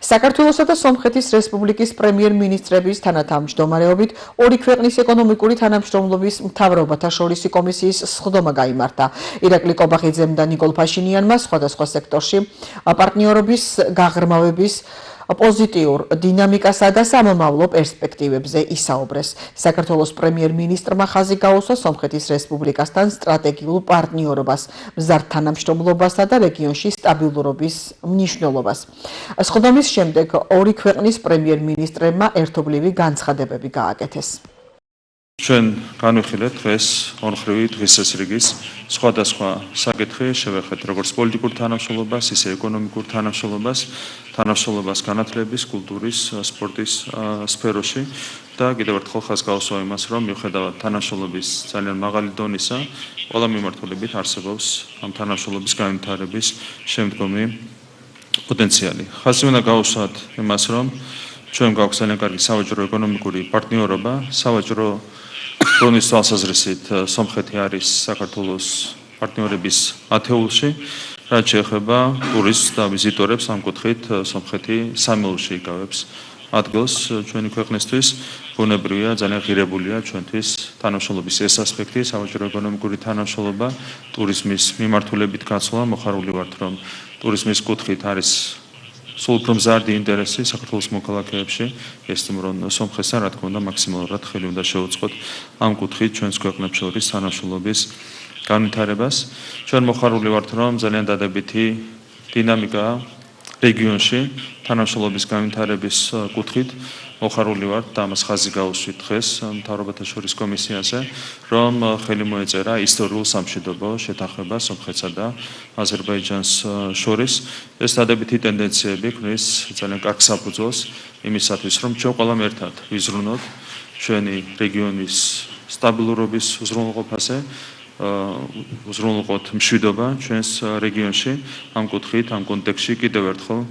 საქართველოსა და სომხეთის რესპუბლიკის პრემიერ-მინისტრების თანათავმჯდომარეობით ორი ქვეყნის ეკონომიკური თანამშრომლობის მთავრობათა შორისი კომისიის სხდომა გაიმართა. ირაკლი კობახიძემ და ნიკოლ ფაშინიანმა სხვადასხვა სექტორში პარტნიორობის გაღრმავების პოზიტიურ დინამიკასა და სამომავლო პერსპექტივებზე ისაუბრეს. საქართველოს პრემიერ-მინისტრმა ხაზი გაუსვა სომხეთის რესპუბლიკასთან სტრატეგიულ პარტნიორობას, მზარდ თანამშრომლობასა და რეგიონში სტაბილურობის მნიშვნელობას. სხდომის შემდეგ ორი ქვეყნის პრემიერ-მინისტრებმა ერთობლივი განცხადებები გააკეთეს. ჩვენ განვიხილეთ დღეს ორმხრივი დღესასრიგის სხვადასხვა საკითხი, შევეხეთ როგორც პოლიტიკურ თანამშრომლობას, ისე ეკონომიკურ თანამშრომლობას განათლების, კულტურის, სპორტის სფეროში და კიდევ ერთხელ ხაზს გავუსვა იმას, რომ მიუხედავად თანამშრომლობის ძალიან მაღალი დონისა, ყველა მიმართულებით არსებობს ამ თანამშრომლობის განვითარების შემდგომი პოტენციალი. ხაზი უნდა გავუსვათ იმას, რომ ჩვენ გვაქვს ძალიან კარგი სავაჭრო ეკონომიკური პარტნიორობა, სავაჭრო დროის თვალსაზრისით სომხეთი არის საქართველოს პარტნიორების ათეულში, რაც შეეხება ტურისტს და ვიზიტორებს ამ კუთხით სომხეთი სამეულში იკავებს ადგილს ჩვენი ქვეყნისთვის. ბუნებრივია, ძალიან ღირებულია ჩვენთვის თანამშრომლობის ეს ასპექტი, სავაჭრო ეკონომიკური თანამშრომლობა, ტურიზმის მიმართულებით გაცვლა. მოხარული ვართ, რომ ტურიზმის კუთხით არის სულ უფრო მზარდი ინტერესი საქართველოს მოქალაქეებში, რომ სომხეთთან რა თქმა უნდა მაქსიმალურად ხელი უნდა შევუწყოთ ამ კუთხით ჩვენს ქვეყნებს შორის თანამშრომლობის განვითარებას. ჩვენ მოხარული ვართ, რომ ძალიან დადებითი დინამიკაა რეგიონში თანამშრომლობის განვითარების კუთხით. მოხარული ვართ და ამას ხაზი გავუსვით დღეს მთავრობათა შორის კომისიაზე, რომ ხელი მოეწერა ისტორიულ სამშვიდობო შეთანხმებას სომხეთსა და აზერბაიჯანს შორის. ეს დადებითი ტენდენციები ქმნის ძალიან კარგ საფუძველს იმისათვის, რომ ჩვენ ყველამ ერთად ვიზრუნოთ ჩვენი რეგიონის სტაბილურობის უზრუნველყოფაზე, უზრუნველყოთ მშვიდობა ჩვენს რეგიონში. ამ კუთხით, ამ კონტექსტში კიდევ ერთხელ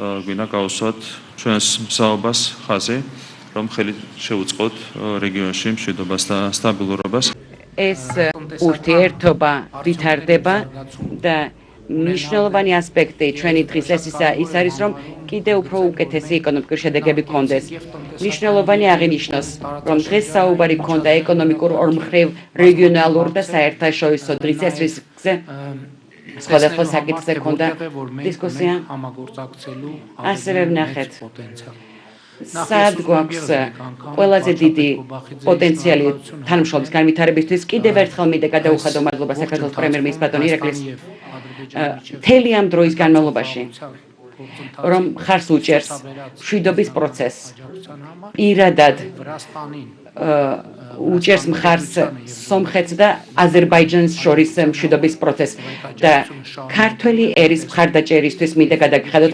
გვინდა გავუსვათ ჩვენს მსაუბას ხაზი, რომ ხელი შევუწყოთ რეგიონში მშვიდობას და სტაბილურობას. ეს ურთიერთობა ვითარდება და მნიშვნელოვანი ასპექტი ჩვენი დღისესისა ის არის, რომ კიდევ უფრო უკეთესი ეკონომიკური შედეგები გქონდეს. მნიშვნელოვანი აღინიშნოს, რომ დღეს საუბარი გქონდა ეკონომიკურ ორმხრივ რეგიონალურ და საერთაშორისო დღესასრიგზე სხვადასხვა საკითხზე გქონდა დისკუსია. ასევე ვნახეთ, სად გვაქვს ყველაზე დიდი პოტენციალი თანამშრომლობის განვითარებისთვის. კიდევ ერთხელ მინდა გადაუხადო მადლობა საქართველოს პრემიერ-მინისტრ ბატონ ირაკლის მთელი ამ დროის განმავლობაში, რომ ხარს უჭერს მშვიდობის პროცესს, პირადად უჭერს მხარს სომხეთს და აზერბაიჯანს შორის მშვიდობის პროცესს და ქართველი ერის მხარდაჭერისთვის მინდა გადაგიხადოთ.